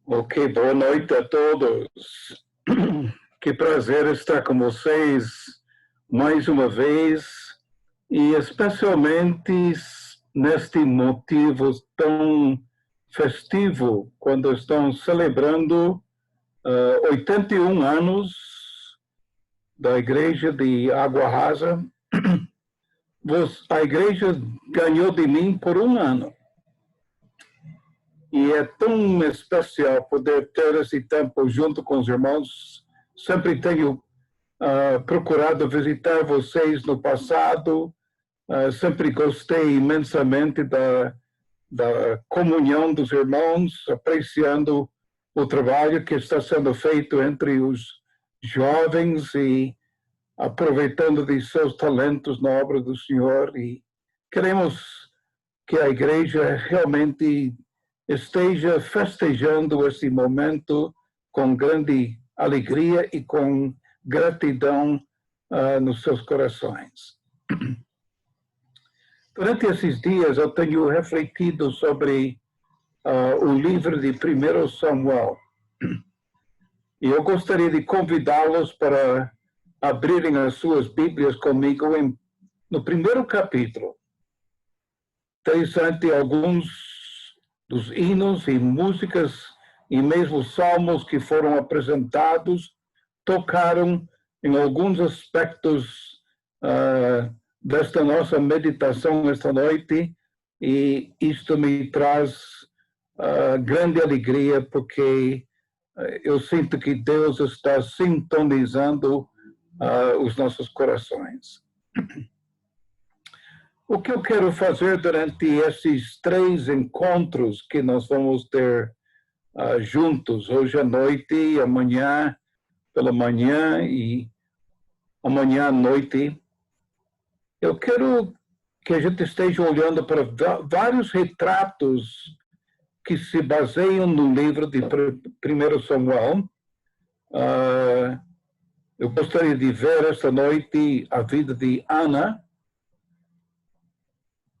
Ok, boa noite a todos. Que prazer estar com vocês mais uma vez e especialmente neste motivo tão festivo, quando estão celebrando 81 anos da Igreja de Água Rasa. A Igreja ganhou de mim por um ano. E é tão especial poder ter esse tempo junto com os irmãos. Sempre tenho procurado visitar vocês no passado. Sempre gostei imensamente da comunhão dos irmãos, apreciando o trabalho que está sendo feito entre os jovens e aproveitando de seus talentos na obra do Senhor. E queremos que a igreja realmente esteja festejando esse momento com grande alegria e com gratidão nos seus corações. Durante esses dias eu tenho refletido sobre o livro de 1 Samuel. E eu gostaria de convidá-los para abrirem as suas Bíblias comigo no primeiro capítulo. Interessante, alguns dos hinos e músicas e mesmo salmos que foram apresentados tocaram em alguns aspectos desta nossa meditação esta noite, e isto me traz grande alegria, porque eu sinto que Deus está sintonizando os nossos corações. O que eu quero fazer durante esses 3 encontros que nós vamos ter juntos, hoje à noite, e amanhã pela manhã e amanhã à noite, eu quero que a gente esteja olhando para vários retratos que se baseiam no livro de 1 Samuel. Eu gostaria de ver esta noite a vida de Ana.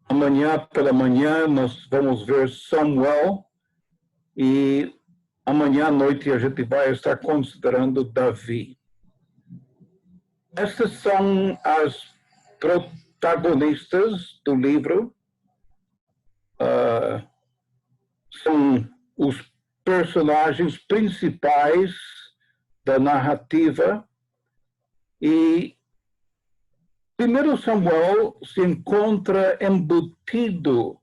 Amanhã pela manhã nós vamos ver Samuel, e amanhã à noite a gente vai estar considerando Davi. Estas são as protagonistas do livro, são os personagens principais da narrativa, e 1 Samuel se encontra embutido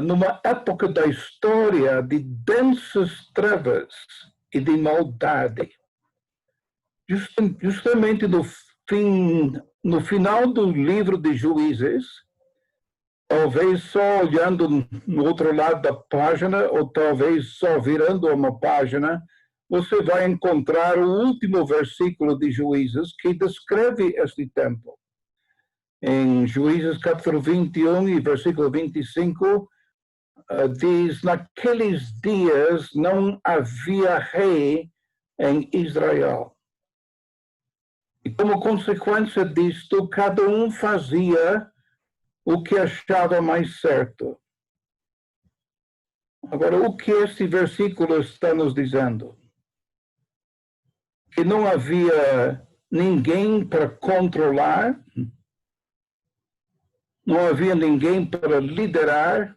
numa época da história de densas trevas e de maldade. Justamente no final do livro de Juízes, talvez só olhando no outro lado da página, ou talvez só virando uma página, você vai encontrar o último versículo de Juízes que descreve este tempo. Em Juízes capítulo 21 e versículo 25, diz: naqueles dias não havia rei em Israel. E como consequência disto, cada um fazia o que achava mais certo. Agora, o que esse versículo está nos dizendo? Que não havia ninguém para controlar, não havia ninguém para liderar,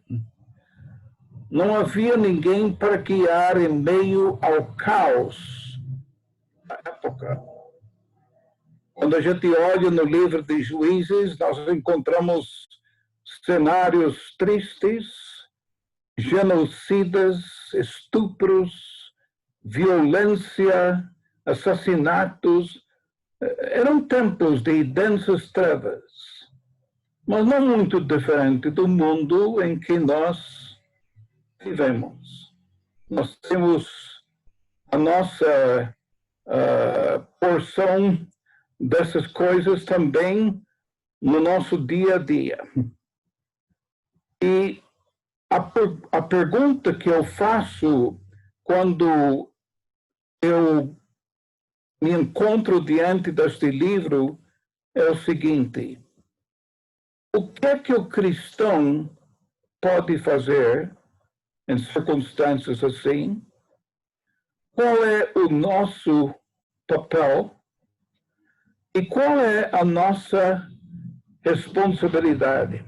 não havia ninguém para guiar em meio ao caos da época. Quando a gente olha no livro de Juízes, nós encontramos cenários tristes, genocidas, estupros, violência, assassinatos. Eram tempos de densas trevas, mas não muito diferente do mundo em que nós vivemos. Nós temos a nossa porção dessas coisas também no nosso dia a dia. E a pergunta que eu faço quando eu me encontro diante deste livro é o seguinte: o que é que o cristão pode fazer em circunstâncias assim? qual é o nosso papel e qual é a nossa responsabilidade.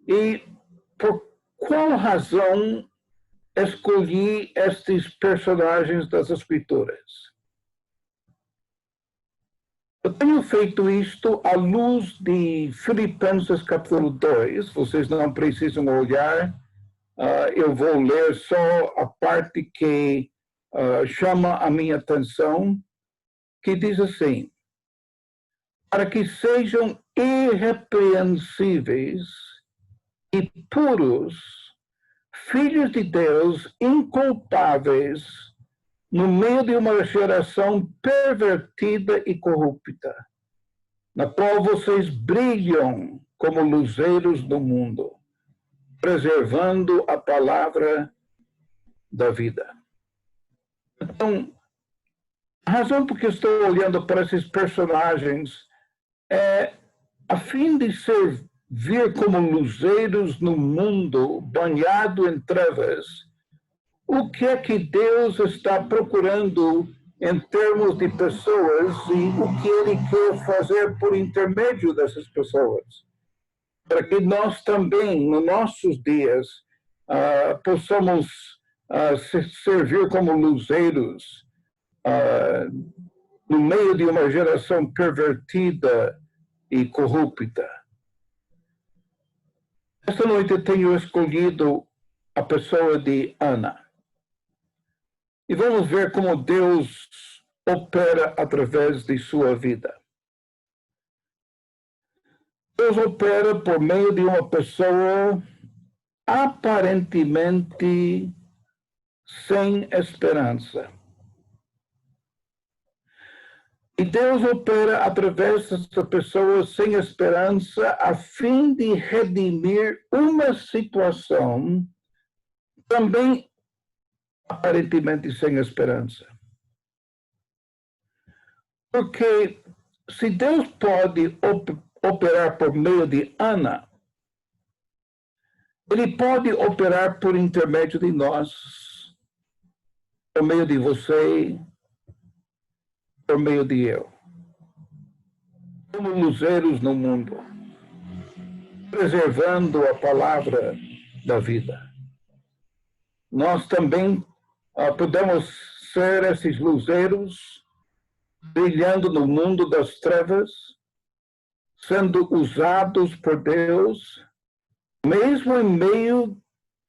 E por qual razão escolhi estes personagens das Escrituras? Eu tenho feito isto à luz de Filipenses capítulo 2, vocês não precisam olhar, eu vou ler só a parte que chama a minha atenção, que diz assim: para que sejam irrepreensíveis e puros, filhos de Deus, inculpáveis, no meio de uma geração pervertida e corrupta, na qual vocês brilham como luzeiros do mundo, preservando a palavra da vida. Então, a razão por que estou olhando para esses personagens é a fim de servir como luzeiros no mundo banhado em trevas. O que é que Deus está procurando em termos de pessoas e o que Ele quer fazer por intermédio dessas pessoas? Para que nós também, nos nossos dias, possamos servir como luzeiros no meio de uma geração pervertida e corrupta. Esta noite eu tenho escolhido a pessoa de Ana. E vamos ver como Deus opera através de sua vida. Deus opera por meio de uma pessoa aparentemente sem esperança. E Deus opera através dessa pessoa sem esperança a fim de redimir uma situação também aparentemente sem esperança. Porque se Deus pode operar por meio de Ana, Ele pode operar por intermédio de nós, por meio de você, por meio de eu. Como luzeiros no mundo, preservando a palavra da vida. Nós também podemos ser esses luzeiros brilhando no mundo das trevas, sendo usados por Deus, mesmo em meio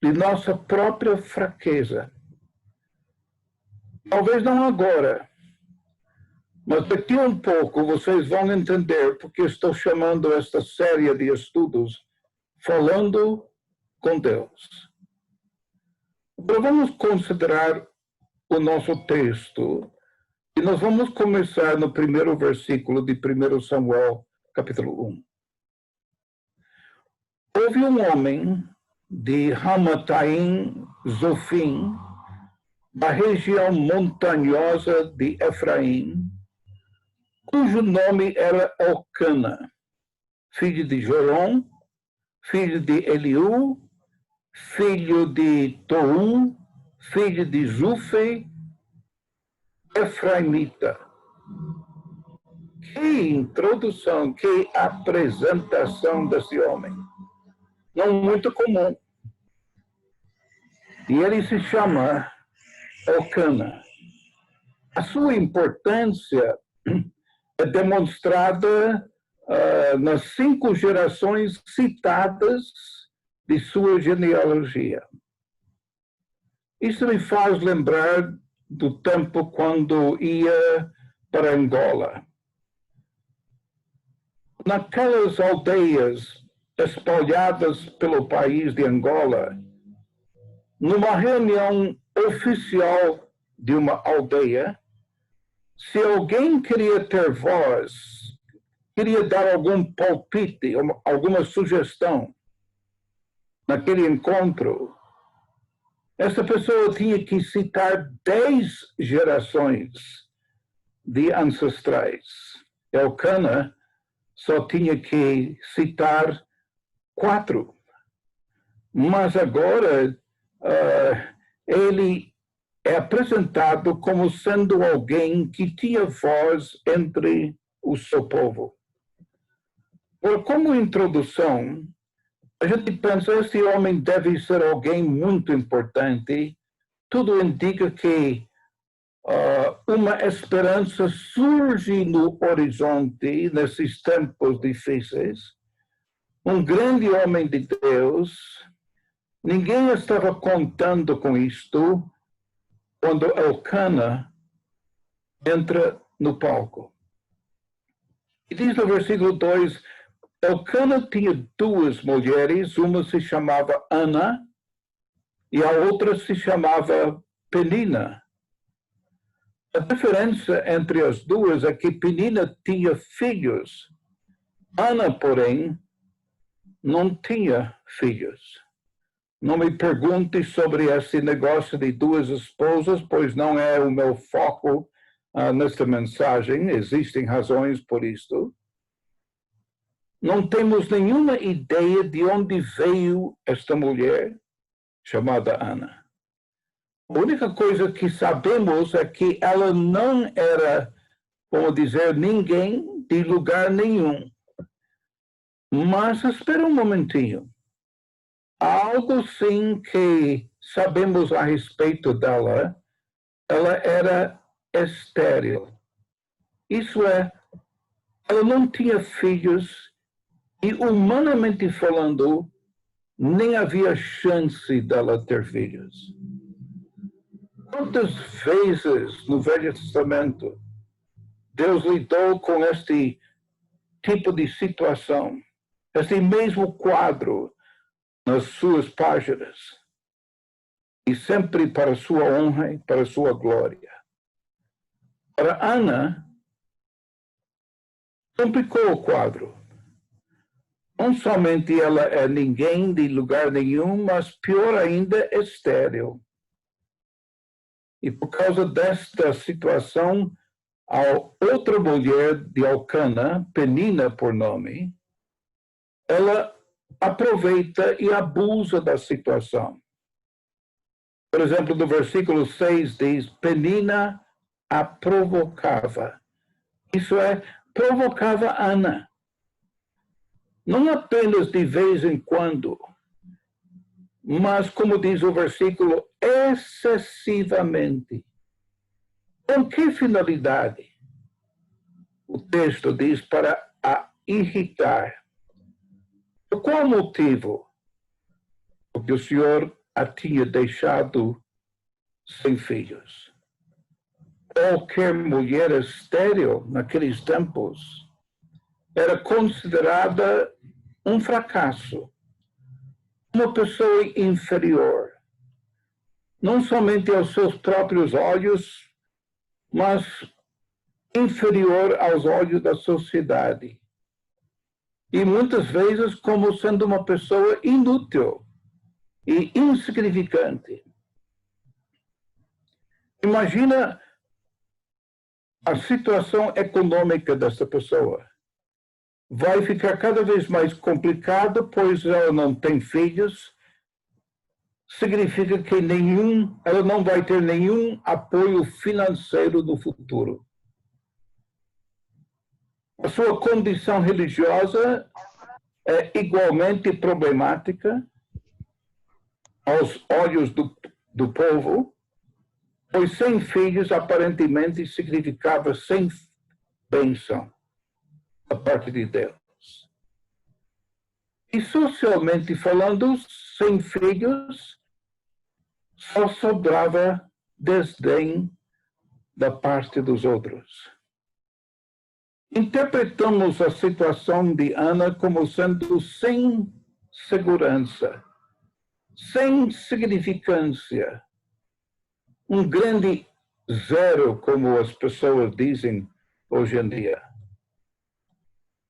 de nossa própria fraqueza. Talvez não agora, mas daqui a um pouco vocês vão entender porque estou chamando esta série de estudos Falando com Deus. Agora vamos considerar o nosso texto e nós vamos começar no primeiro versículo de 1 Samuel, capítulo 1. Houve um homem de Ramataim Zofim, da região montanhosa de Efraim, cujo nome era Elcana, filho de Jorom, filho de Eliú, filho de Tou, filho de Zufe, Efraimita. Que introdução, que apresentação desse homem. Não muito comum. E ele se chama Elcana. A sua importância é demonstrada nas 5 gerações citadas de sua genealogia. Isso me faz lembrar do tempo quando ia para Angola. Naquelas aldeias espalhadas pelo país de Angola, numa reunião oficial de uma aldeia, se alguém queria ter voz, queria dar algum palpite, alguma sugestão naquele encontro, essa pessoa tinha que citar 10 gerações de ancestrais. Elcana só tinha que citar 4. Mas agora ele é apresentado como sendo alguém que tinha voz entre o seu povo. Como introdução, a gente pensa, esse homem deve ser alguém muito importante. Tudo indica que uma esperança surge no horizonte nesses tempos difíceis. Um grande homem de Deus. Ninguém estava contando com isto quando Elcana entra no palco. E diz no versículo 2, Elcana tinha duas mulheres, uma se chamava Ana e a outra se chamava Penina. A diferença entre as duas é que Penina tinha filhos. Ana, porém, não tinha filhos. Não me pergunte sobre esse negócio de duas esposas, pois não é o meu foco nesta mensagem. Existem razões por isto. Não temos nenhuma ideia de onde veio esta mulher chamada Ana. A única coisa que sabemos é que ela não era, como dizer, ninguém de lugar nenhum. Mas espera um momentinho. Há algo sim que sabemos a respeito dela. Ela era estéril. Isso é, ela não tinha filhos e, humanamente falando, nem havia chance dela ter filhos. Quantas vezes no Velho Testamento Deus lidou com este tipo de situação, este mesmo quadro nas suas páginas, e sempre para sua honra e para sua glória. Para Ana, complicou o quadro. Não somente ela é ninguém de lugar nenhum, mas pior ainda, estéril. E por causa desta situação, a outra mulher de Elcana, Penina por nome, ela aproveita e abusa da situação. Por exemplo, no versículo 6 diz, Penina a provocava. Isso é, provocava Ana. Não apenas de vez em quando, mas, como diz o versículo, excessivamente. Com que finalidade? O texto diz para a irritar. Por qual motivo? Porque o Senhor a tinha deixado sem filhos. Qualquer mulher estéril naqueles tempos era considerada um fracasso, uma pessoa inferior, não somente aos seus próprios olhos, mas inferior aos olhos da sociedade. E muitas vezes como sendo uma pessoa inútil e insignificante. Imagina a situação econômica dessa pessoa. Vai ficar cada vez mais complicado, pois ela não tem filhos. Significa que ela não vai ter nenhum apoio financeiro no futuro. A sua condição religiosa é igualmente problemática aos olhos do povo, pois sem filhos aparentemente significava sem bênção da parte de Deus. E socialmente falando, sem filhos, só sobrava desdém da parte dos outros. Interpretamos a situação de Ana como sendo sem segurança, sem significância, um grande zero, como as pessoas dizem hoje em dia.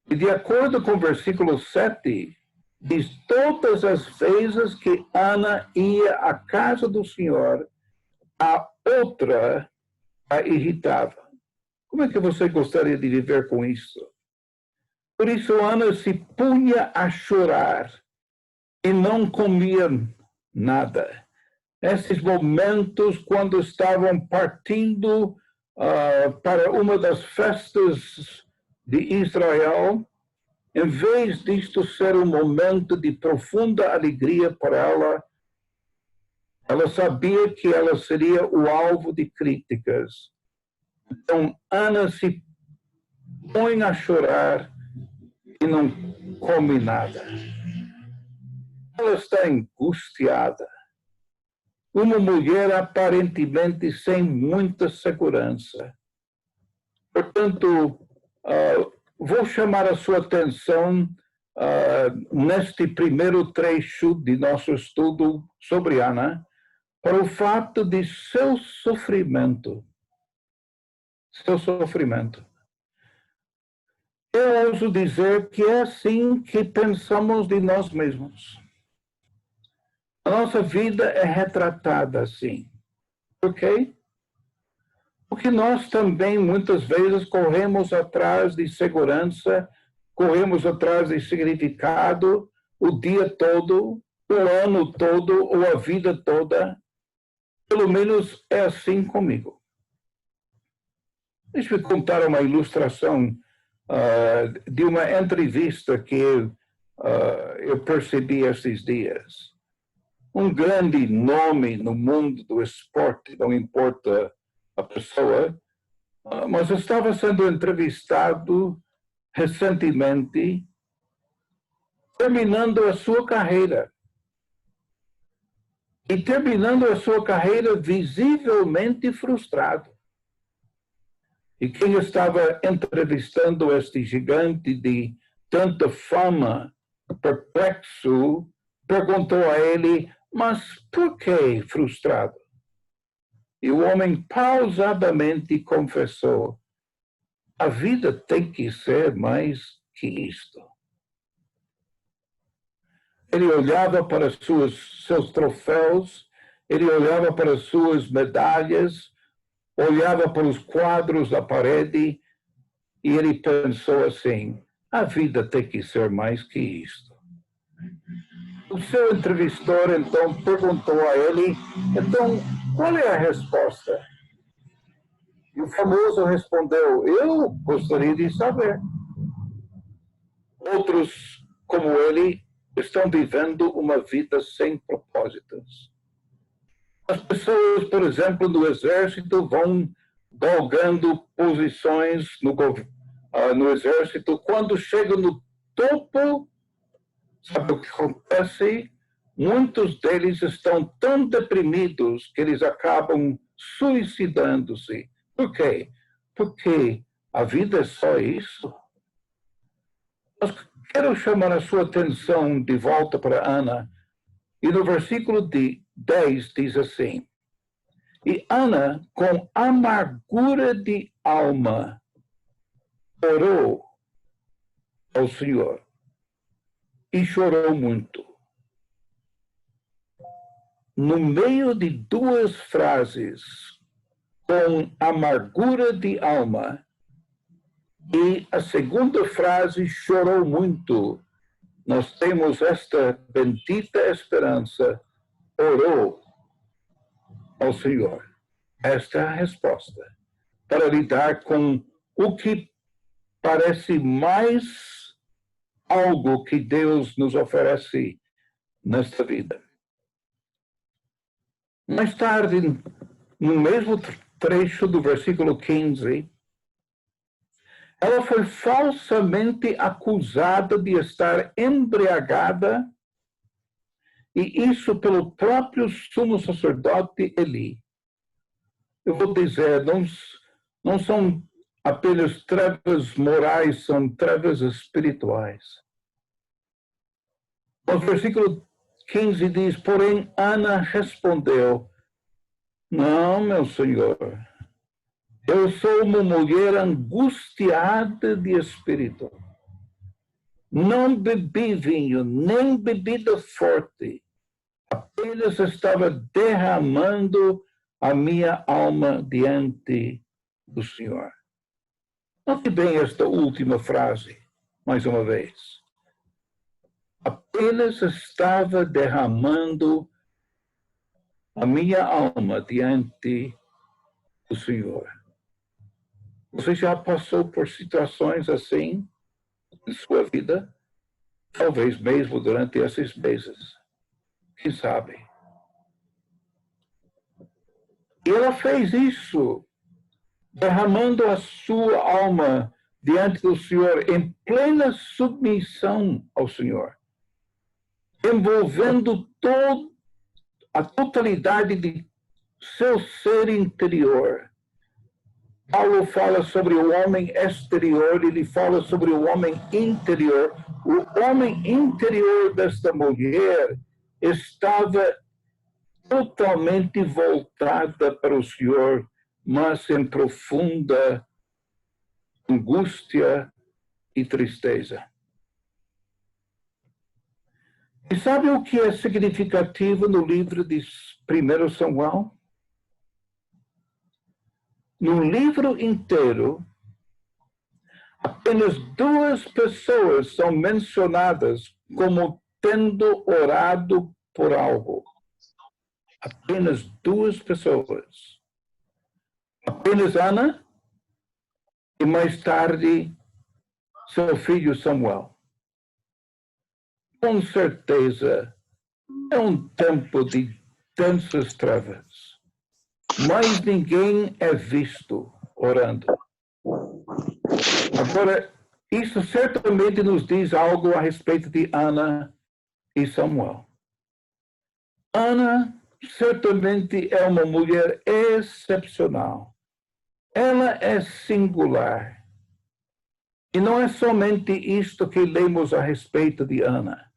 E de acordo com o versículo 7, diz, todas as vezes que Ana ia à casa do Senhor, a outra a irritava. Como é que você gostaria de viver com isso? Por isso Ana se punha a chorar e não comia nada. esses momentos quando estavam partindo para uma das festas de Israel, em vez disto ser um momento de profunda alegria para ela, ela sabia que ela seria o alvo de críticas. Então, Ana se põe a chorar e não come nada. Ela está angustiada. Uma mulher aparentemente sem muita segurança. Portanto, vou chamar a sua atenção neste primeiro trecho de nosso estudo sobre Ana, para o fato de seu sofrimento. Seu sofrimento. Eu ouso dizer que é assim que pensamos de nós mesmos. A nossa vida é retratada assim. Por quê? Porque nós também, muitas vezes, corremos atrás de segurança, corremos atrás de significado o dia todo, o ano todo ou a vida toda. Pelo menos é assim comigo. Deixa-me contar uma ilustração de uma entrevista que eu percebi esses dias. Um grande nome no mundo do esporte, não importa a pessoa, mas estava sendo entrevistado recentemente, terminando a sua carreira. E terminando a sua carreira visivelmente frustrado. E quem estava entrevistando este gigante de tanta fama, perplexo, perguntou a ele, mas por que frustrado? E o homem pausadamente confessou, a vida tem que ser mais que isto. Ele olhava para seus troféus, ele olhava para suas medalhas, olhava para os quadros da parede e ele pensou assim, a vida tem que ser mais que isto. O seu entrevistador, então, perguntou a ele, então, qual é a resposta? E o famoso respondeu, eu gostaria de saber. Outros, como ele, estão vivendo uma vida sem propósitos. As pessoas, por exemplo, no exército vão galgando posições no exército. Quando chegam no topo, sabe o que acontece? Muitos deles estão tão deprimidos que eles acabam suicidando-se. Por quê? Porque a vida é só isso. Mas quero chamar a sua atenção de volta para Ana. E no versículo 10 diz assim, e Ana, com amargura de alma, orou ao Senhor e chorou muito. No meio de duas frases, com amargura de alma, e a segunda frase, chorou muito, nós temos esta bendita esperança, orou ao Senhor. Esta é a resposta para lidar com o que parece mais algo que Deus nos oferece nesta vida. Mais tarde, no mesmo trecho do versículo 15, ela foi falsamente acusada de estar embriagada, e isso pelo próprio sumo sacerdote Eli. Eu vou dizer, não são apenas trevas morais, são trevas espirituais. O versículo 15 diz, porém Ana respondeu, não, meu senhor, eu sou uma mulher angustiada de espírito. Não bebi vinho, nem bebida forte. Apenas estava derramando a minha alma diante do Senhor. Note bem esta última frase, mais uma vez. Apenas estava derramando a minha alma diante do Senhor. Você já passou por situações assim em sua vida? Talvez mesmo durante esses meses. Quem sabe? E ela fez isso, derramando a sua alma diante do Senhor em plena submissão ao Senhor, envolvendo a totalidade de seu ser interior. Paulo fala sobre o homem exterior, ele fala sobre o homem interior. O homem interior desta mulher estava totalmente voltada para o Senhor, mas em profunda angústia e tristeza. E sabe o que é significativo no livro de 1 Samuel? No livro inteiro, apenas 2 pessoas são mencionadas como tendo orado por algo. Apenas 2 pessoas. Apenas Ana e mais tarde seu filho Samuel. Com certeza é um tempo de densas trevas, mas ninguém é visto orando. Agora, isso certamente nos diz algo a respeito de Ana e Samuel. Ana certamente é uma mulher excepcional. Ela é singular. E não é somente isto que lemos a respeito de Ana.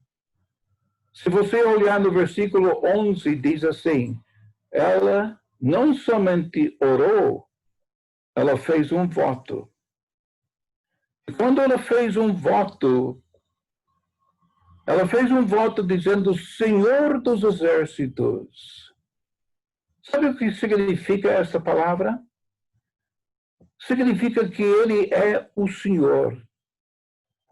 Se você olhar no versículo 11, diz assim, ela não somente orou, ela fez um voto. E quando ela fez um voto dizendo Senhor dos Exércitos. Sabe o que significa essa palavra? Significa que ele é o Senhor.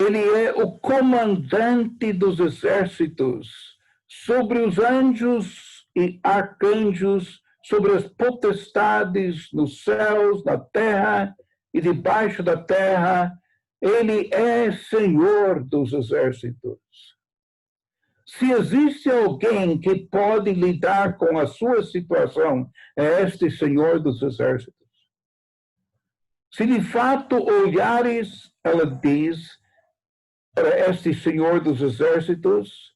Ele é o comandante dos exércitos sobre os anjos e arcanjos, sobre as potestades nos céus, na terra e debaixo da terra. Ele é Senhor dos exércitos. Se existe alguém que pode lidar com a sua situação, é este Senhor dos exércitos. Se de fato olhares, ela diz, para este Senhor dos exércitos,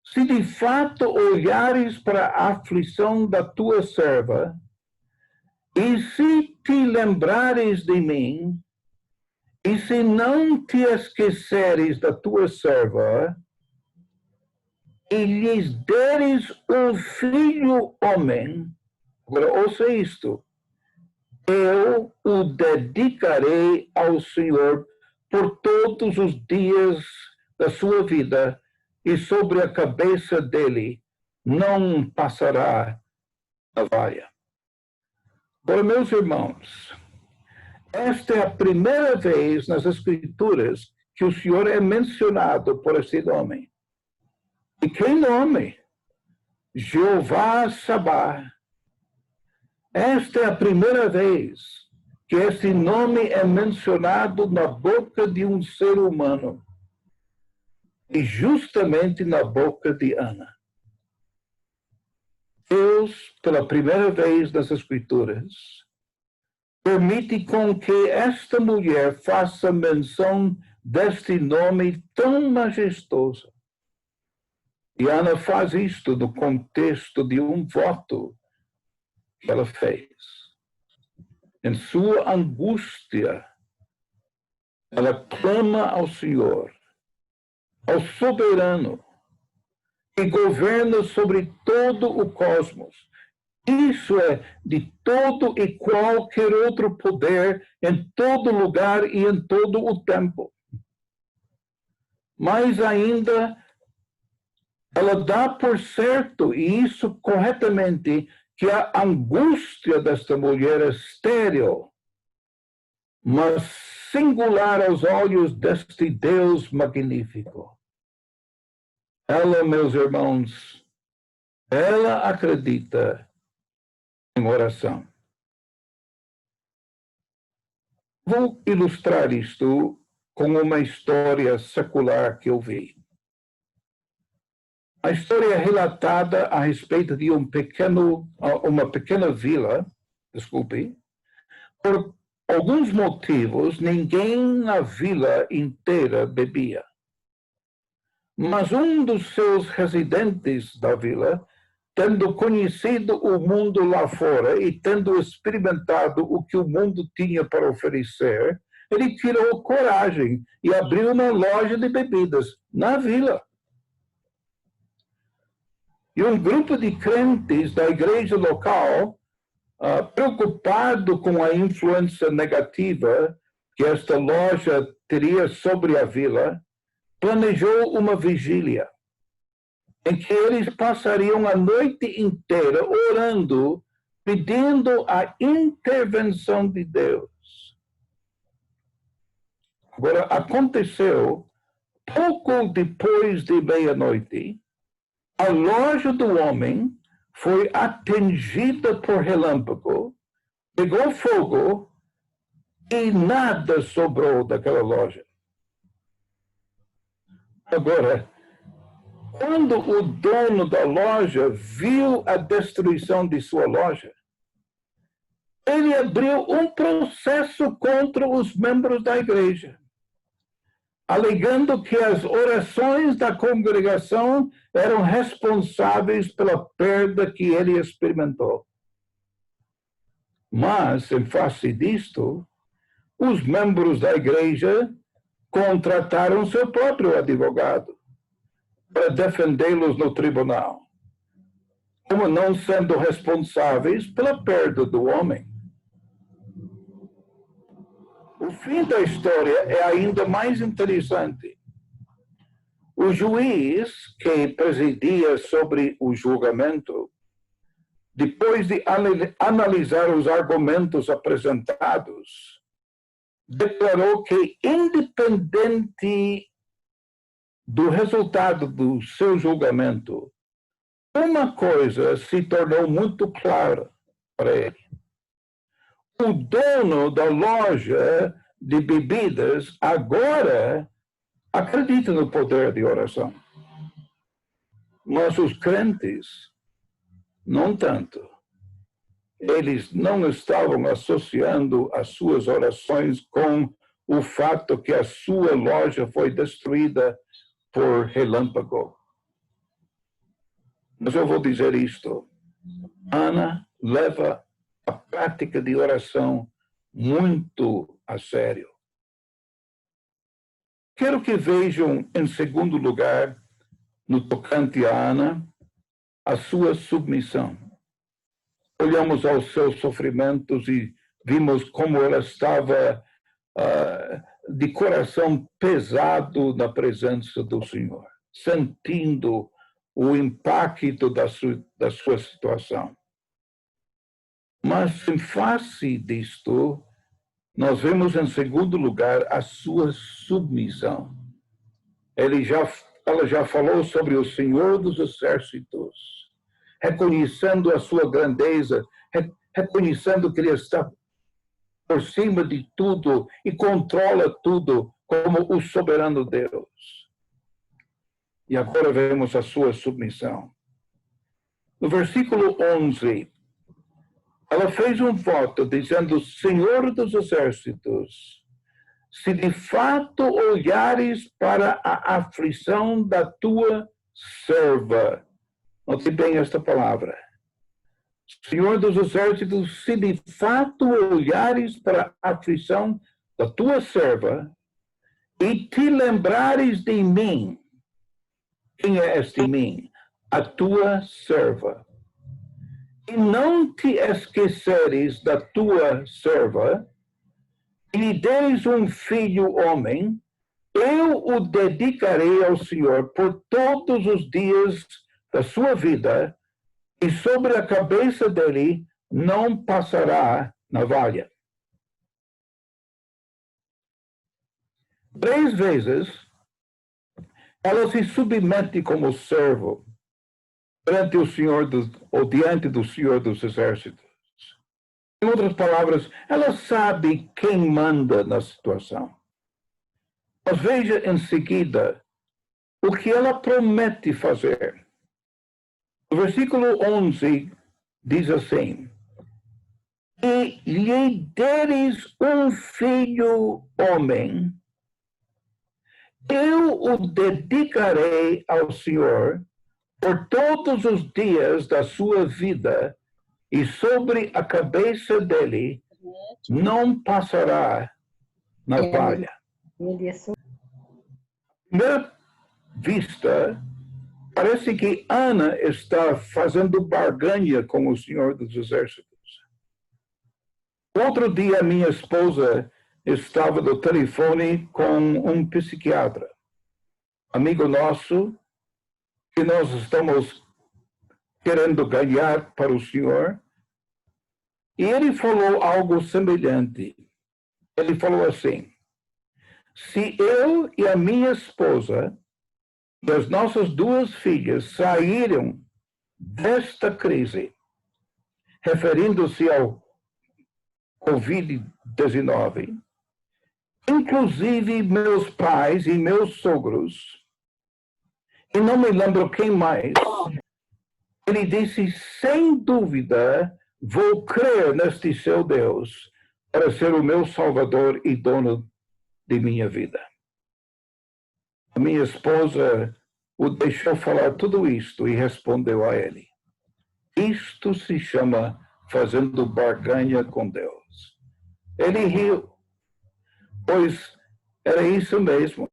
se de fato olhares para a aflição da tua serva, e se te lembrares de mim, e se não te esqueceres da tua serva, e lhes deres um filho homem, agora ouça isto, eu o dedicarei ao Senhor por todos os dias da sua vida, e sobre a cabeça dele não passará a vaia. Agora, meus irmãos, esta é a primeira vez nas Escrituras que o Senhor é mencionado por esse nome. E que nome? Jeová Sabá. Esta é a primeira vez que esse nome é mencionado na boca de um ser humano. E justamente na boca de Ana. Deus, pela primeira vez nas Escrituras, permite com que esta mulher faça menção deste nome tão majestoso. E Ana faz isto no contexto de um voto que ela fez. Em sua angústia, ela clama ao Senhor, ao soberano, que governa sobre todo o cosmos. Isso é, de todo e qualquer outro poder, em todo lugar e em todo o tempo. Mas ainda, ela dá por certo, e isso corretamente, que a angústia desta mulher é estéril, mas singular aos olhos deste Deus magnífico. Ela, meus irmãos, Ela acredita em oração. Vou ilustrar isto com uma história secular que eu vi. A história é relatada a respeito de uma pequena vila, por alguns motivos, ninguém na vila inteira bebia. Mas um dos seus residentes da vila, tendo conhecido o mundo lá fora e tendo experimentado o que o mundo tinha para oferecer, ele tirou coragem e abriu uma loja de bebidas na vila. E um grupo de crentes da igreja local, preocupado com a influência negativa que esta loja teria sobre a vila, planejou uma vigília em que eles passariam a noite inteira orando, pedindo a intervenção de Deus. Agora, aconteceu, pouco depois de meia-noite, a loja do homem foi atingida por relâmpago, pegou fogo e nada sobrou daquela loja. Agora, quando o dono da loja viu a destruição de sua loja, ele abriu um processo contra os membros da igreja, alegando que as orações da congregação eram responsáveis pela perda que ele experimentou. Mas, em face disto, os membros da igreja contrataram seu próprio advogado para defendê-los no tribunal, como não sendo responsáveis pela perda do homem. O fim da história é ainda mais interessante. O juiz que presidia sobre o julgamento, depois de analisar os argumentos apresentados, declarou que, independente do resultado do seu julgamento, uma coisa se tornou muito clara para ele. O dono da loja de bebidas agora acredita no poder de oração. Mas os crentes, não tanto. Eles não estavam associando as suas orações com o fato que a sua loja foi destruída por relâmpago. Mas eu vou dizer isto. Ana leva a prática de oração muito a sério. Quero que vejam, em segundo lugar, no tocante a Ana, a sua submissão. Olhamos aos seus sofrimentos e vimos como ela estava de coração pesado na presença do Senhor, sentindo o impacto da sua situação. Mas, em face disto, nós vemos, em segundo lugar, a sua submissão. Ela já falou sobre o Senhor dos Exércitos, reconhecendo a sua grandeza, reconhecendo que Ele está por cima de tudo e controla tudo como o soberano Deus. E agora vemos a sua submissão. No versículo 11, ela fez um voto dizendo: Senhor dos Exércitos, se de fato olhares para a aflição da tua serva, note bem esta palavra, Senhor dos Exércitos, se de fato olhares para a aflição da tua serva e te lembrares de mim. Quem é este mim? A tua serva. E não te esqueceres da tua serva, e lhe deres um filho homem, eu o dedicarei ao Senhor por todos os dias da sua vida, e sobre a cabeça dele não passará navalha. 3 vezes ela se submete como servo. perante o Senhor ou diante do Senhor dos Exércitos. Em outras palavras, ela sabe quem manda na situação. Mas veja em seguida o que ela promete fazer. O versículo 11 diz assim: e lhe deres um filho homem, eu o dedicarei ao Senhor por todos os dias da sua vida, e sobre a cabeça dele não passará navalha. À primeira vista, parece que Ana está fazendo barganha com o Senhor dos Exércitos. Outro dia, minha esposa estava no telefone com um psiquiatra, amigo nosso, que nós estamos querendo ganhar para o Senhor. E ele falou algo semelhante. Ele falou assim: se eu e a minha esposa e as nossas duas filhas saíram desta crise, referindo-se ao Covid-19, inclusive meus pais e meus sogros, e não me lembro quem mais, ele disse, sem dúvida, vou crer neste seu Deus para ser o meu Salvador e dono de minha vida. A minha esposa o deixou falar tudo isto e respondeu a ele: isto se chama fazendo barganha com Deus. Ele riu, pois era isso mesmo.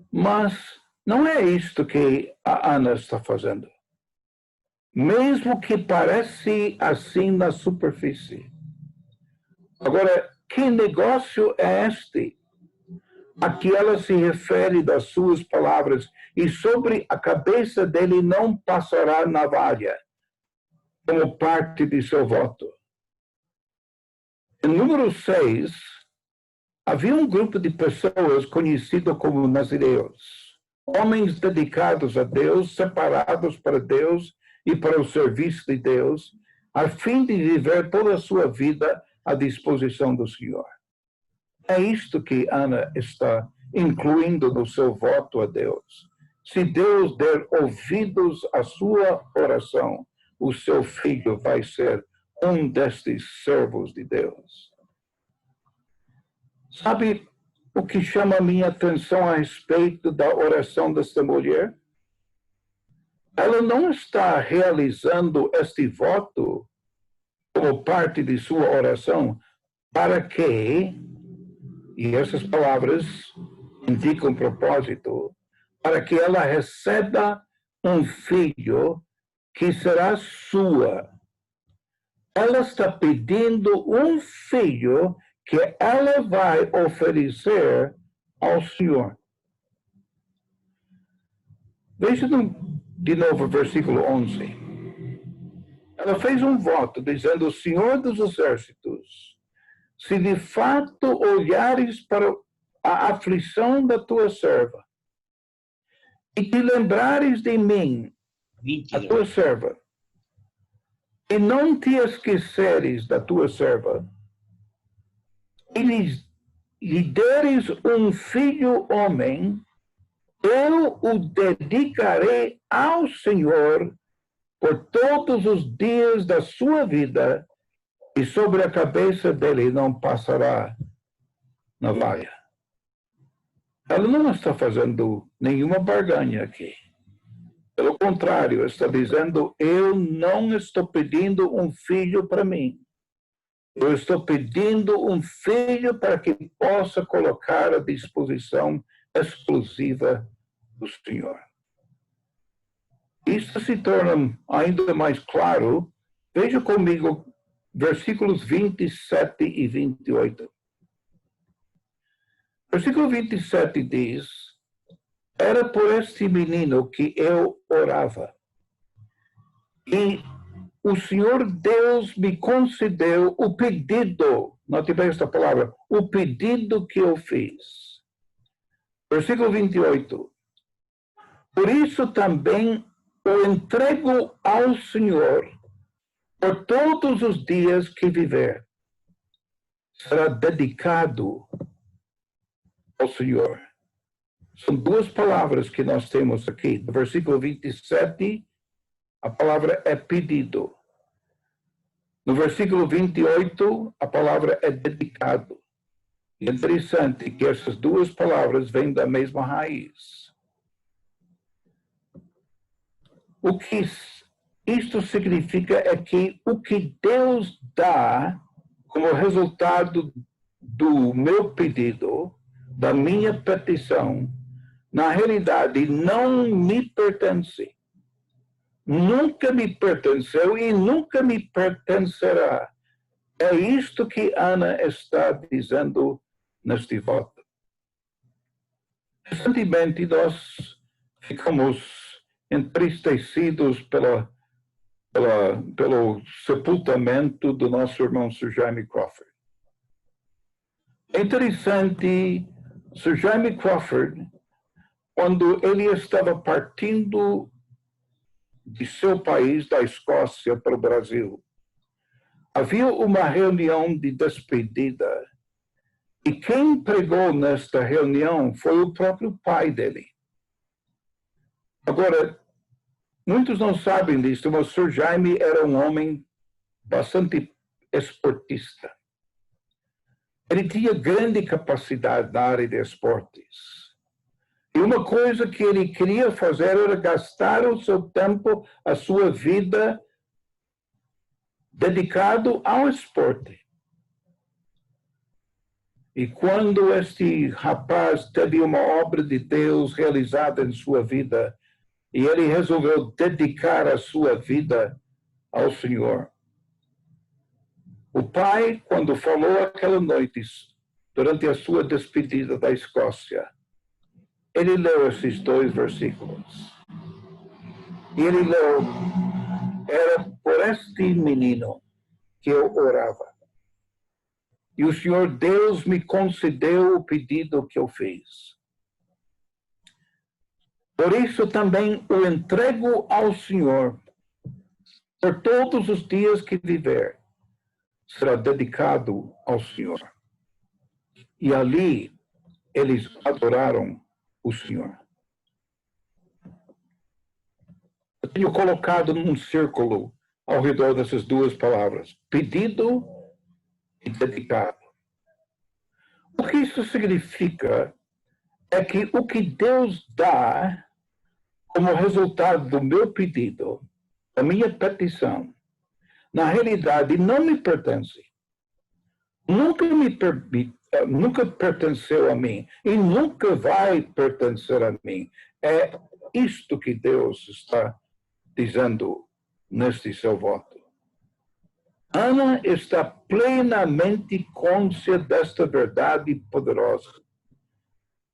Mas não é isto que a Ana está fazendo. Mesmo que parece assim na superfície. Agora, que negócio é este? A que ela se refere das suas palavras, e sobre a cabeça dele não passará navalha, como parte de seu voto. Em número 6, havia um grupo de pessoas conhecido como nazireus, homens dedicados a Deus, separados para Deus e para o serviço de Deus, a fim de viver toda a sua vida à disposição do Senhor. É isto que Ana está incluindo no seu voto a Deus. Se Deus der ouvidos à sua oração, o seu filho vai ser um destes servos de Deus. Sabe o que chama a minha atenção a respeito da oração desta mulher? Ela não está realizando este voto como parte de sua oração para que, e essas palavras indicam propósito, para que ela receba um filho que será sua. Ela está pedindo um filho que ela vai oferecer ao Senhor. Veja de novo o versículo 11. Ela fez um voto dizendo: o Senhor dos Exércitos, se de fato olhares para a aflição da tua serva e te lembrares de mim, a tua serva, e não te esqueceres da tua serva, e lhe deres um filho homem, eu o dedicarei ao Senhor por todos os dias da sua vida, e sobre a cabeça dele não passará navalha. Ela não está fazendo nenhuma barganha aqui. Pelo contrário, está dizendo: eu não estou pedindo um filho para mim. Eu estou pedindo um filho para que possa colocar à disposição exclusiva do Senhor. Isso se torna ainda mais claro. Veja comigo versículos 27 e 28. Versículo 27 diz: era por este menino que eu orava, e o Senhor Deus me concedeu o pedido, note bem esta palavra, o pedido que eu fiz. Versículo 28. Por isso também o entrego ao Senhor por todos os dias que viver. Será dedicado ao Senhor. São duas palavras que nós temos aqui. No versículo 27, a palavra é pedido. No versículo 28, a palavra é dedicado. E é interessante que essas duas palavras vêm da mesma raiz. O que isto significa é que o que Deus dá como resultado do meu pedido, da minha petição, na realidade não me pertence. Nunca me pertenceu e nunca me pertencerá. É isto que Ana está dizendo neste voto. Recentemente nós ficamos entristecidos pelo sepultamento do nosso irmão Sir Jaime Crawford. É interessante, Sir Jaime Crawford, quando ele estava partindo de seu país, da Escócia, para o Brasil, havia uma reunião de despedida e quem pregou nesta reunião foi o próprio pai dele. Agora, muitos não sabem disso, mas o Sir Jaime era um homem bastante esportista. Ele tinha grande capacidade na área de esportes. E uma coisa que ele queria fazer era gastar o seu tempo, a sua vida, dedicado ao esporte. E quando este rapaz teve uma obra de Deus realizada em sua vida, e ele resolveu dedicar a sua vida ao Senhor, o pai, quando falou aquela noite, durante a sua despedida da Escócia, ele leu esses dois versículos. E ele leu: era por este menino que eu orava. E o Senhor Deus me concedeu o pedido que eu fiz. Por isso também o entrego ao Senhor, por todos os dias que viver, será dedicado ao Senhor. E ali eles adoraram o Senhor. Eu tenho colocado num círculo ao redor dessas duas palavras, pedido e dedicado. O que isso significa é que o que Deus dá como resultado do meu pedido, da minha petição, na realidade não me pertence. Nunca pertenceu a mim e nunca vai pertencer a mim. É isto que Deus está dizendo neste seu voto. Ana está plenamente cônscia desta verdade poderosa.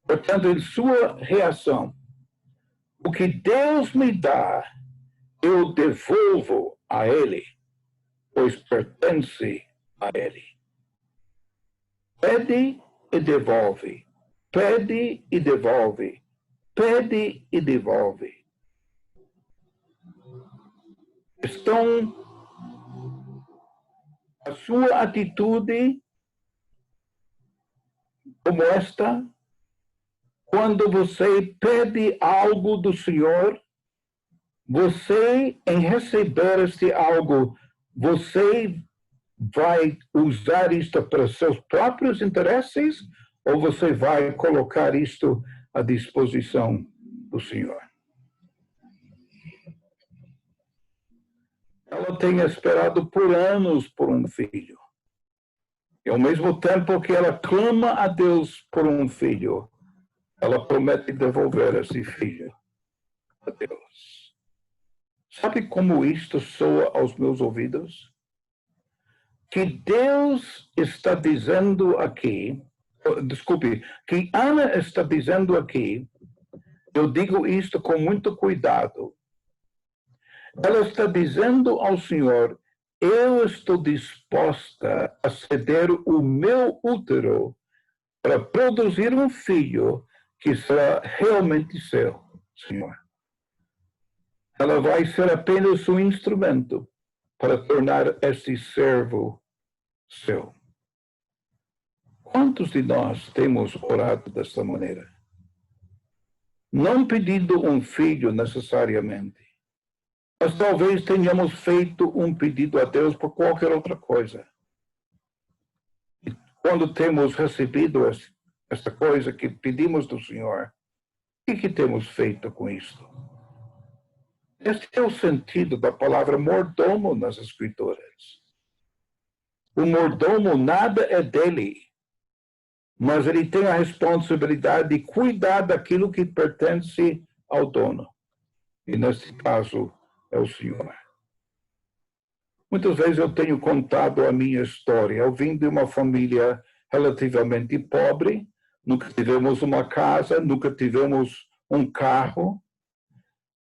Portanto, em sua reação, o que Deus me dá, eu devolvo a Ele, pois pertence a Ele. Pede e devolve. Pede e devolve. Pede e devolve. Estão a sua atitude como esta, quando você pede algo do Senhor, você, em receber este algo, você vai usar isto para seus próprios interesses ou você vai colocar isto à disposição do Senhor? Ela tem esperado por anos por um filho. E ao mesmo tempo que ela clama a Deus por um filho, ela promete devolver esse filho a Deus. Sabe como isto soa aos meus ouvidos? Que Deus está dizendo aqui, que Ana está dizendo aqui, eu digo isto com muito cuidado, ela está dizendo ao Senhor, eu estou disposta a ceder o meu útero para produzir um filho que será realmente seu, Senhor. ela vai ser apenas um instrumento para tornar esse servo seu. Quantos de nós temos orado desta maneira? Não pedindo um filho necessariamente, mas talvez tenhamos feito um pedido a Deus por qualquer outra coisa. E quando temos recebido esta coisa que pedimos do Senhor, o que temos feito com isto? Este é o sentido da palavra mordomo nas Escrituras. O mordomo nada é dele, mas ele tem a responsabilidade de cuidar daquilo que pertence ao dono. E nesse caso é o Senhor. Muitas vezes eu tenho contado a minha história. Eu vim de uma família relativamente pobre, nunca tivemos uma casa, nunca tivemos um carro.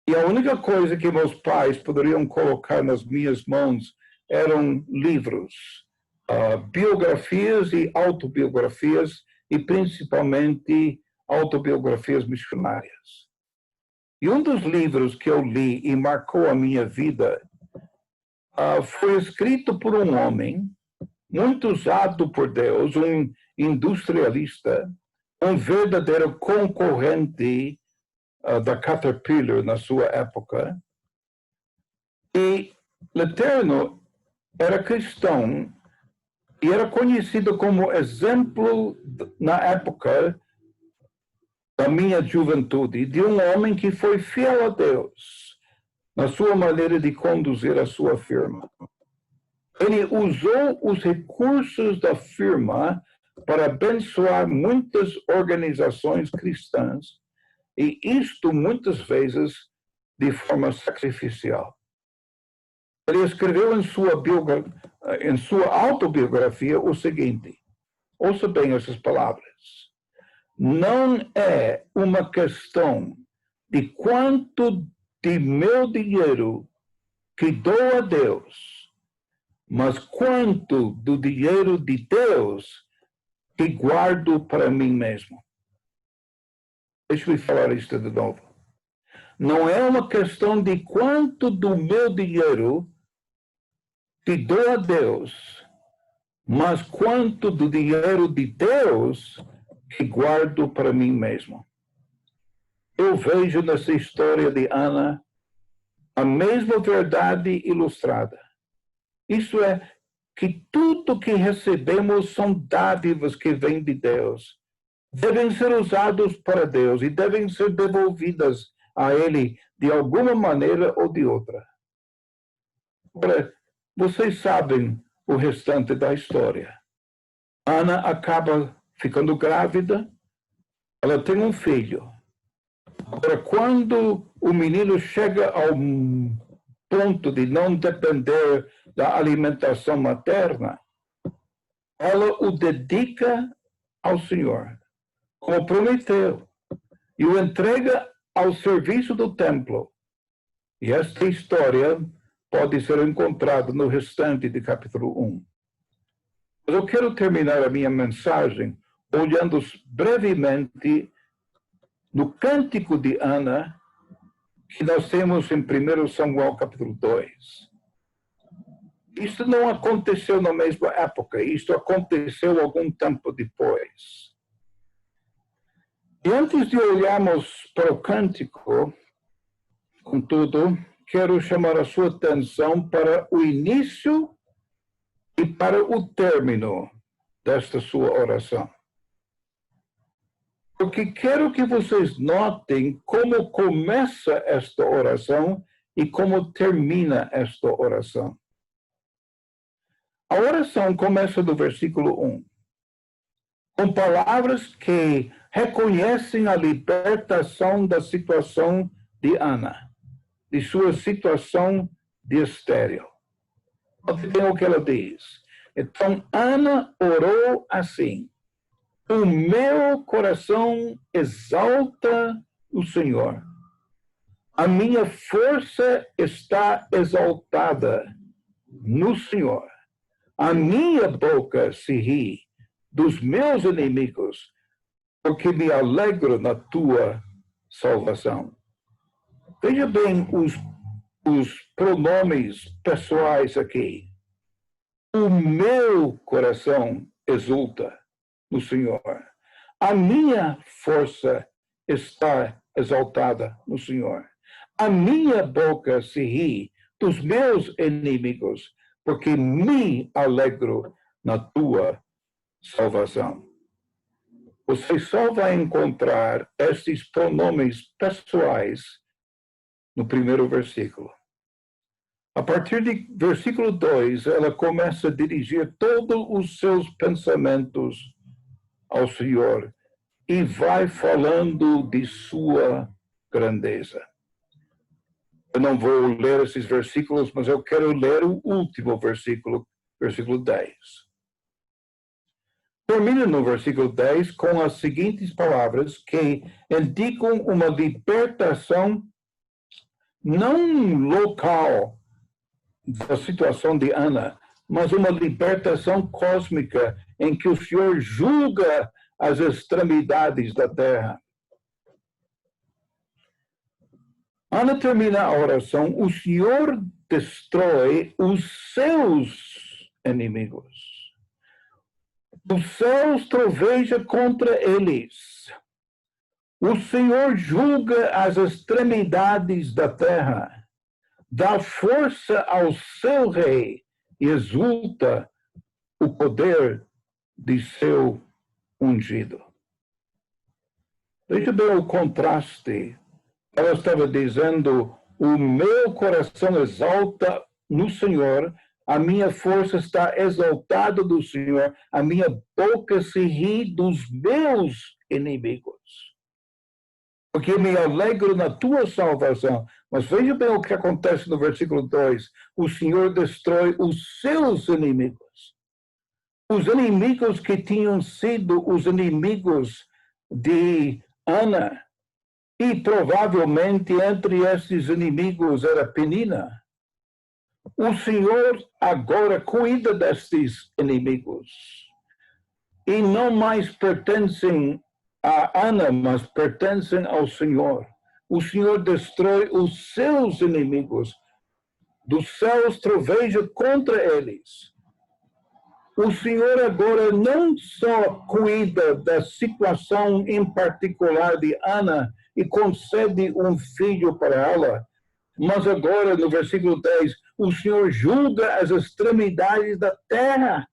E a única coisa que meus pais poderiam colocar nas minhas mãos eram livros, biografias e autobiografias, e principalmente autobiografias missionárias. E um dos livros que eu li e marcou a minha vida foi escrito por um homem muito usado por Deus, um industrialista, um verdadeiro concorrente da Caterpillar na sua época. E Letourneau era cristão e era conhecido como exemplo na época da minha juventude de um homem que foi fiel a Deus na sua maneira de conduzir a sua firma. Ele usou os recursos da firma para abençoar muitas organizações cristãs, e isto muitas vezes de forma sacrificial. Ele escreveu em sua autobiografia o seguinte: ouça bem essas palavras. Não é uma questão de quanto de meu dinheiro que dou a Deus, mas quanto do dinheiro de Deus que guardo para mim mesmo. Deixa-me falar isto de novo. Não é uma questão de quanto do meu dinheiro que dou a Deus, mas quanto do dinheiro de Deus que guardo para mim mesmo. Eu vejo nessa história de Ana a mesma verdade ilustrada. Isso é, que tudo que recebemos são dádivas que vêm de Deus. Devem ser usados para Deus e devem ser devolvidas a Ele de alguma maneira ou de outra. Agora, vocês sabem o restante da história. Ana acaba ficando grávida, ela tem um filho. Agora, quando o menino chega ao ponto de não depender da alimentação materna, ela o dedica ao Senhor, como prometeu, e o entrega ao serviço do templo. E esta história pode ser encontrada no restante de capítulo 1. Mas eu quero terminar a minha mensagem olhando brevemente no Cântico de Ana, que nós temos em 1 Samuel capítulo 2. Isto não aconteceu na mesma época, isto aconteceu algum tempo depois. E antes de olharmos para o Cântico, contudo, quero chamar a sua atenção para o início e para o término desta sua oração. Porque quero que vocês notem como começa esta oração e como termina esta oração. A oração começa do versículo 1, com palavras que reconhecem a libertação da situação de Ana, de sua situação de estéril. Olha o que ela diz. Então, Ana orou assim: o meu coração exalta o Senhor. A minha força está exaltada no Senhor. A minha boca se ri dos meus inimigos, porque me alegro na tua salvação. Veja bem os os pronomes pessoais aqui. O meu coração exulta no Senhor. A minha força está exaltada no Senhor. A minha boca se ri dos meus inimigos, porque me alegro na tua salvação. Você só vai encontrar estes pronomes pessoais no primeiro versículo. A partir de versículo 2, ela começa a dirigir todos os seus pensamentos ao Senhor e vai falando de sua grandeza. Eu não vou ler esses versículos, mas eu quero ler o último versículo, versículo 10. Termina no versículo 10 com as seguintes palavras que indicam uma libertação não local da situação de Ana, mas uma libertação cósmica em que o Senhor julga as extremidades da terra. Ana termina a oração: o Senhor destrói os seus inimigos. Os céus trovejam contra eles. O Senhor julga as extremidades da terra. Dá força ao seu rei e exulta o poder de seu ungido. Veja bem o contraste. Ela estava dizendo: o meu coração exalta no Senhor, a minha força está exaltada do Senhor, a minha boca se ri dos meus inimigos. Porque eu me alegro na tua salvação. Mas veja bem o que acontece no versículo 2. O Senhor destrói os seus inimigos. Os inimigos que tinham sido os inimigos de Ana. E provavelmente entre esses inimigos era Penina. O Senhor agora cuida destes inimigos. E não mais pertencem a Ana, mas pertencem ao Senhor. O Senhor destrói os seus inimigos. Dos céus troveja contra eles. O Senhor agora não só cuida da situação em particular de Ana e concede um filho para ela, mas agora, no versículo 10, o Senhor julga as extremidades da terra.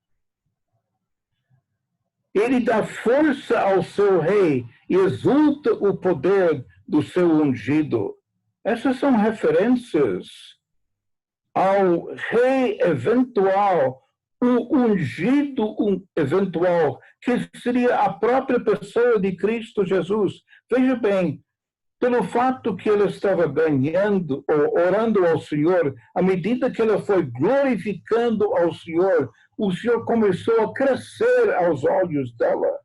Ele dá força ao seu rei e exulta o poder do seu ungido. Essas são referências ao rei eventual, o ungido eventual, que seria a própria pessoa de Cristo Jesus. Veja bem, pelo fato que ela estava ganhando, ou orando ao Senhor, à medida que ela foi glorificando ao Senhor, o Senhor começou a crescer aos olhos dela.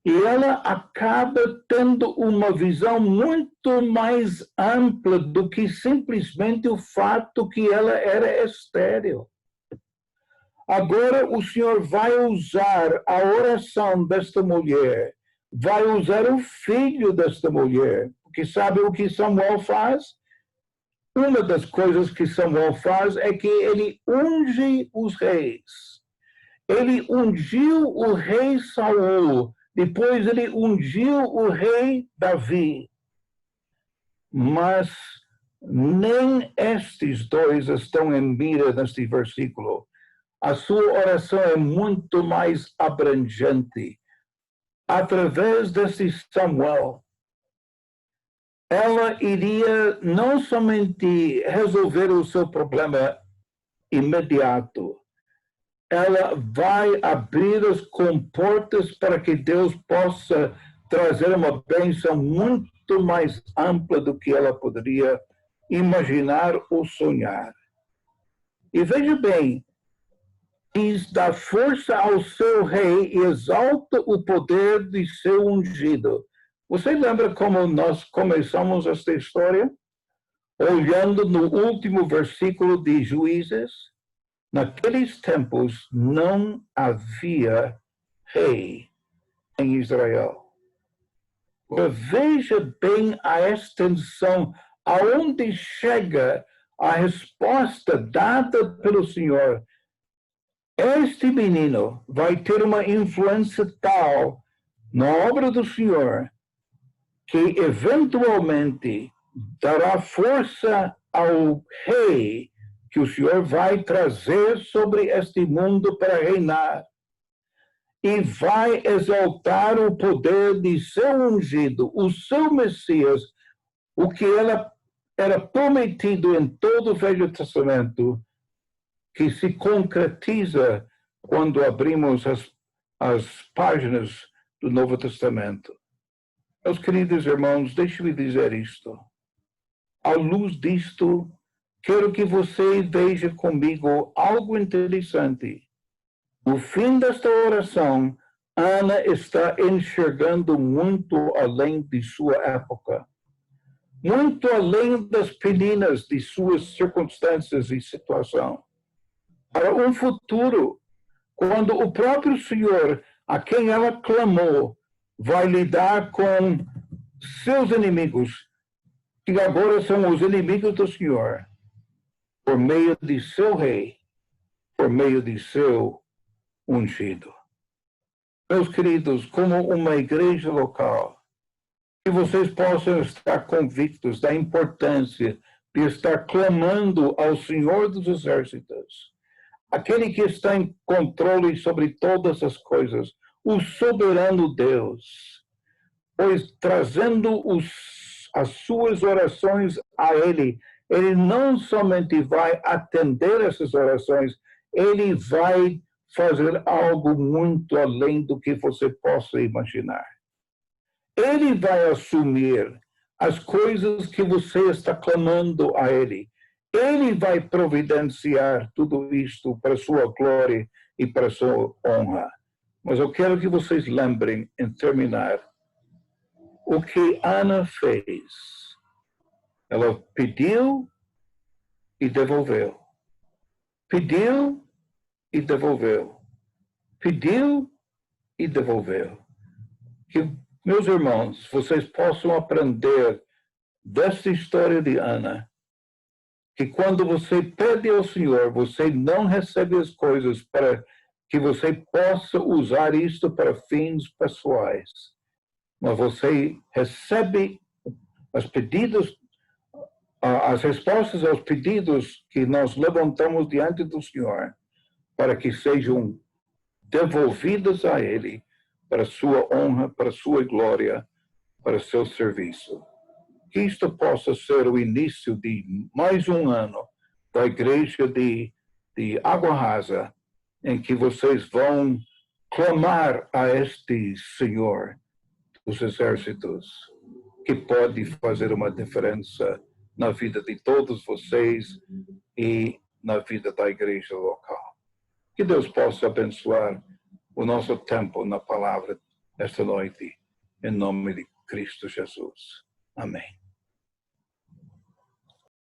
E ela acaba tendo uma visão muito mais ampla do que simplesmente o fato que ela era estéril. Agora o Senhor vai usar a oração desta mulher, vai usar o filho desta mulher, porque sabe o que Samuel faz? Uma das coisas que Samuel faz é que ele unge os reis. Ele ungiu o rei Saul, depois ele ungiu o rei Davi. Mas nem estes dois estão em mira neste versículo. A sua oração é muito mais abrangente. Através desse Samuel, ela iria não somente resolver o seu problema imediato, ela vai abrir as comportas para que Deus possa trazer uma bênção muito mais ampla do que ela poderia imaginar ou sonhar. E veja bem, diz: dá força ao seu rei e exalta o poder de seu ungido. Você lembra como nós começamos esta história? Olhando no último versículo de Juízes, naqueles tempos não havia rei em Israel. Veja bem a extensão, aonde chega a resposta dada pelo Senhor, este menino vai ter uma influência tal na obra do Senhor que eventualmente dará força ao rei que o Senhor vai trazer sobre este mundo para reinar e vai exaltar o poder de seu ungido, o seu Messias, o que era prometido em todo o Velho Testamento, que se concretiza quando abrimos as páginas do Novo Testamento. Meus queridos irmãos, deixe-me dizer isto. À luz disto, quero que você veja comigo algo interessante. No fim desta oração, Ana está enxergando muito além de sua época, muito além das peninas de suas circunstâncias e situação, para um futuro, quando o próprio Senhor, a quem ela clamou, vai lidar com seus inimigos, que agora são os inimigos do Senhor, por meio de seu rei, por meio de seu ungido. Meus queridos, como uma igreja local, que vocês possam estar convictos da importância de estar clamando ao Senhor dos Exércitos, aquele que está em controle sobre todas as coisas, o soberano Deus, pois trazendo as suas orações a Ele, Ele não somente vai atender essas orações, Ele vai fazer algo muito além do que você possa imaginar. Ele vai assumir as coisas que você está clamando a Ele. Ele vai providenciar tudo isto para sua glória e para sua honra. Mas eu quero que vocês lembrem, em terminar, o que Ana fez. Ela pediu e devolveu. Pediu e devolveu. Pediu e devolveu. Que, meus irmãos, vocês possam aprender desta história de Ana, que quando você pede ao Senhor, você não recebe as coisas para que você possa usar isto para fins pessoais, mas você recebe as respostas aos pedidos que nós levantamos diante do Senhor, para que sejam devolvidas a Ele, para sua honra, para sua glória, para seu serviço. Que isto possa ser o início de mais um ano da Igreja de Água Rasa, em que vocês vão clamar a este Senhor dos Exércitos, que pode fazer uma diferença na vida de todos vocês e na vida da igreja local. Que Deus possa abençoar o nosso tempo na palavra esta noite, em nome de Cristo Jesus. Amém.